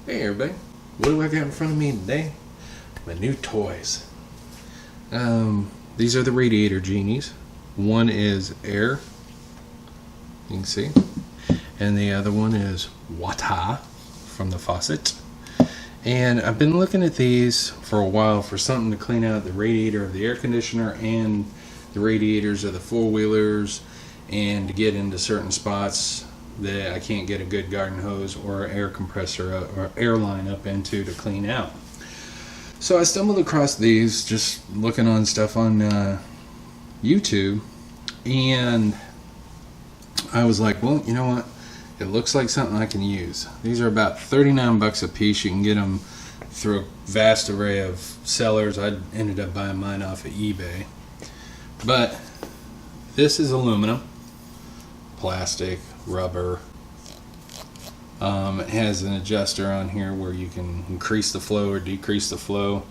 Hey everybody, what do I got in front of me today? My new toys. These are the Radiator Genies. One is air, you can see, and the other one is water from the faucet. And I've been looking at these for a while for something to clean out the radiator of the air conditioner and the radiators of the four-wheelers, and to get into certain spots that I can't get a good garden hose or air compressor or air line up into to clean out. So I stumbled across these just looking on stuff on YouTube, and I was like, well, you know what? It looks like something I can use. These are about 39 bucks a piece. You can get them through a vast array of sellers. I ended up buying mine off of eBay. But this is aluminum, plastic, rubber. It has an adjuster on here where you can increase the flow or decrease the flow.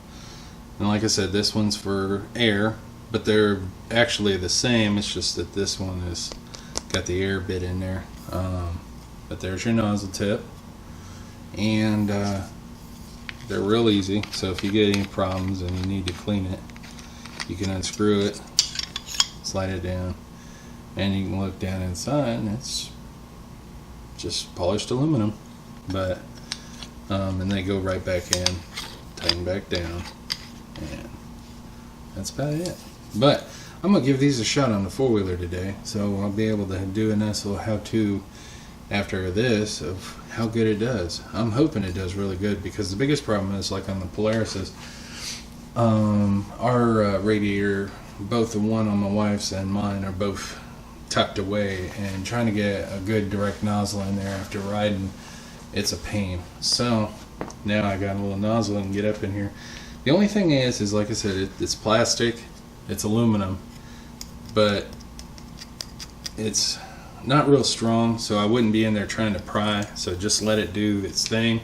And like I said, this one's for air, but they're actually the same. It's just that this one has got the air bit in there. But there's your nozzle tip, and they're real easy. So if you get any problems and you need to clean it, you can unscrew it, slide it down, and you can look down inside, and it's just polished aluminum. But and they go right back in, tighten back down, and that's about it. But I'm gonna give these a shot on the four-wheeler today, so I'll be able to do a nice little how-to after this of how good it does. I'm hoping it does really good, because the biggest problem is, like on the Polaris, our radiator, both the one on my wife's and mine, are both tucked away, and trying to get a good direct nozzle in there after riding, it's a pain. So now I got a little nozzle and get up in here. The only thing is like I said, it's plastic, it's aluminum, but it's not real strong, so I wouldn't be in there trying to pry. So just let it do its thing,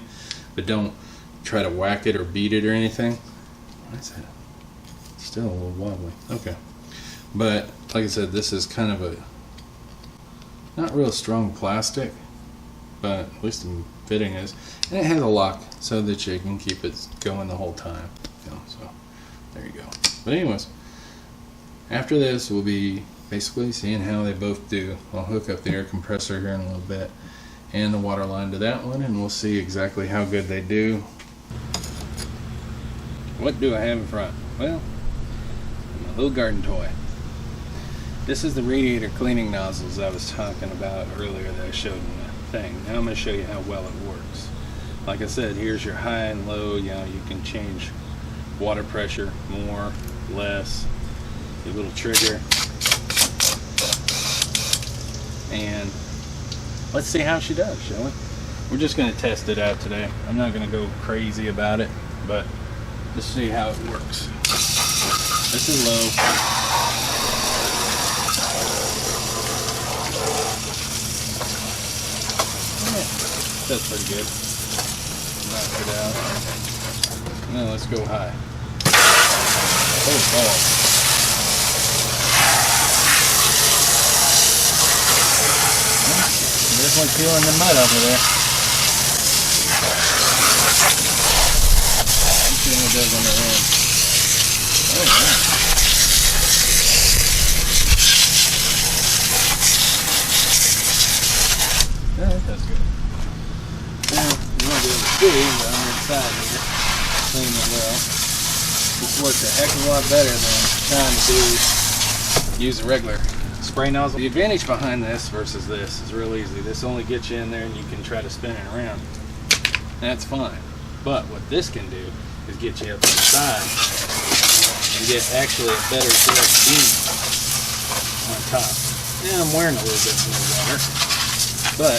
but don't try to whack it or beat it or anything. What's that? Still a little wobbly. Okay, but like I said, this is kind of a not real strong plastic, but at least the fitting is, and it has a lock so that you can keep it going the whole time. So there you go. But anyways, after this we'll be basically seeing how they both do. I'll hook up the air compressor here in a little bit and the water line to that one, and we'll see exactly how good they do. What do I have in front? Well, my little garden toy. This is the radiator cleaning nozzles I was talking about earlier that I showed in the thing. Now I'm going to show you how well it works. Like I said, here's your high and low. You know, you can change water pressure, more, less, your little trigger. And let's see how she does, shall we? We're just going to test it out today. I'm not going to go crazy about it, but let's see how it works. This is low. Yeah, that's pretty good. Knock it out. Now let's go high. Oh, balls. Definitely feeling the mud over there. Let's see how it does on the end. Oh, wow. Yeah, that's good. Now, you won't be able to see, but I'm inside here, cleaning it well. This works a heck of a lot better than trying to use a regular spray nozzle. The advantage behind this versus this is real easy. This only gets you in there and you can try to spin it around. That's fine. But what this can do is get you up to the side and get actually a better direct beam on top. Yeah, I'm wearing a little bit more water, but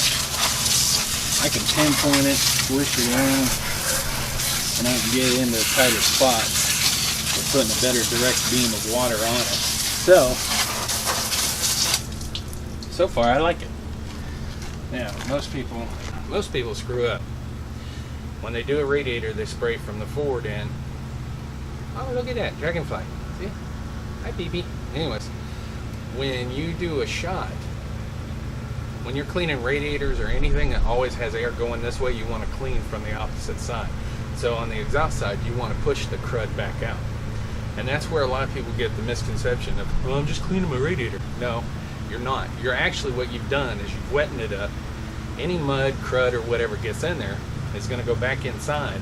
I can pinpoint it, swish it around, and I can get into a tighter spot with putting a better direct beam of water on it. So far I like it. Now, most people screw up. When they do a radiator, they spray from the forward end. Oh, look at that, dragonfly. See? Hi, BB. Anyways, when you do a shot, when you're cleaning radiators or anything that always has air going this way, you want to clean from the opposite side. So on the exhaust side, you want to push the crud back out. And that's where a lot of people get the misconception of, well, I'm just cleaning my radiator. No, you're not. You're actually, what you've done is you've wetted it up. Any mud, crud, or whatever gets in there is going to go back inside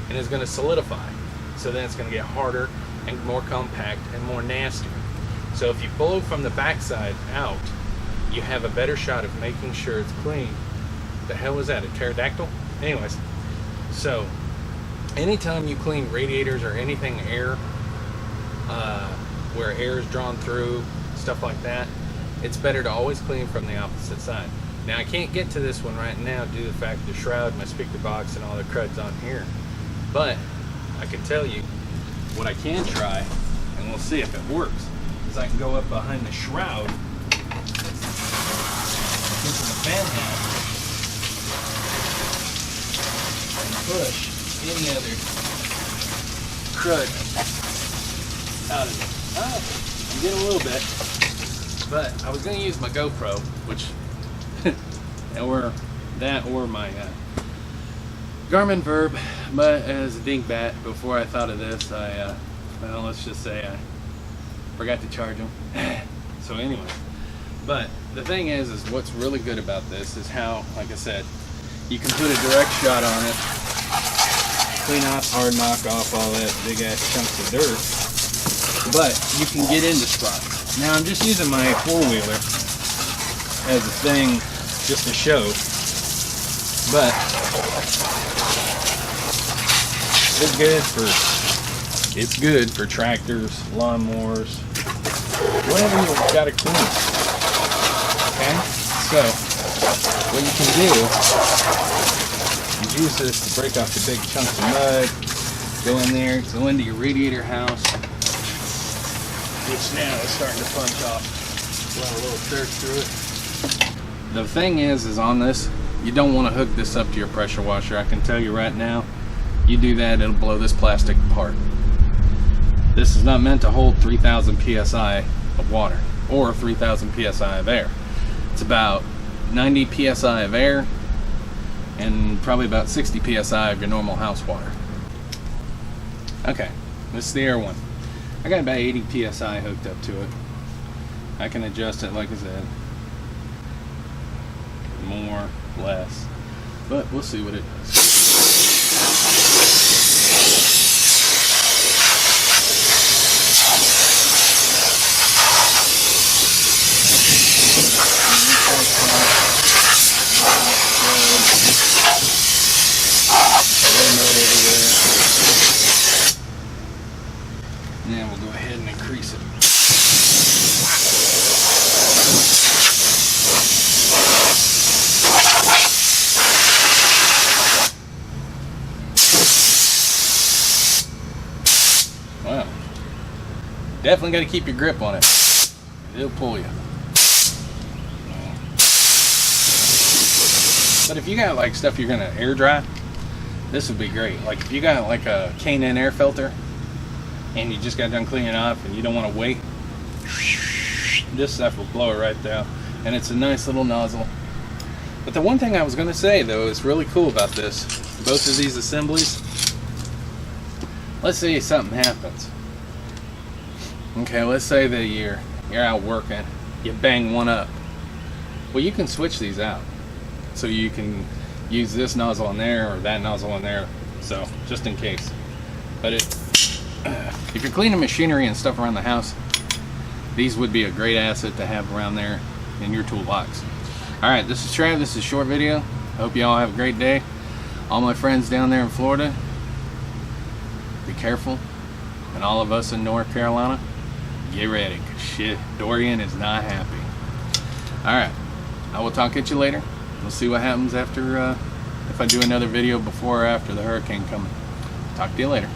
and is going to solidify. So then it's going to get harder and more compact and more nasty. So if you blow from the backside out, you have a better shot of making sure it's clean. The hell was that, a pterodactyl? Anyways, so anytime you clean radiators or anything air, where air is drawn through, stuff like that, it's better to always clean from the opposite side. Now I can't get to this one right now due to the fact the shroud, my speaker box, and all the crud's on here. But I can tell you what I can try, and we'll see if it works, is I can go up behind the shroud into the fan house and push any other crud out of it. Oh, I'm getting a little bit, but I was going to use my GoPro, which, or that, or my Garmin Verb, but as a dingbat, before I thought of this, well, let's just say I forgot to charge them. So anyway, but the thing is what's really good about this is how, like I said, you can put a direct shot on it, clean off or knock off all that big ass chunks of dirt, but you can get into spots. Now I'm just using my four-wheeler as a thing just to show, but it's good for tractors, lawnmowers, whatever you've got to clean. Okay, so what you can do is use this to break off the big chunks of mud, go in there, go into your radiator house, which now is starting to punch off. Run a little dirt through it. The thing is on this, you don't want to hook this up to your pressure washer. I can tell you right now, you do that, it'll blow this plastic apart. This is not meant to hold 3,000 psi of water or 3,000 psi of air. It's about 90 psi of air and probably about 60 psi of your normal house water. Okay, this is the air one. I got about 80 psi hooked up to it. I can adjust it, like I said, more, less, but we'll see what it does. Now we'll go ahead and increase it. Wow. Definitely got to keep your grip on it. It'll pull you. But if you got like stuff you're gonna air dry, this would be great. Like if you got like a K&N air filter and you just got done cleaning it off and you don't want to wait, this stuff will blow it right down. And it's a nice little nozzle. But the one thing I was gonna say though is really cool about this, both of these assemblies, let's say something happens. Okay, let's say that you're out working, you bang one up. Well, you can switch these out. So you can use this nozzle in there or that nozzle in there, so just in case. But if you're cleaning machinery and stuff around the house, these would be a great asset to have around there in your toolbox. Alright, this is Trav, this is a short video. Hope you all have a great day. All my friends down there in Florida, be careful. And all of us in North Carolina, get ready, because shit, Dorian is not happy. Alright, I will talk at you later. We'll see what happens after, if I do another video before or after the hurricane coming. Talk to you later.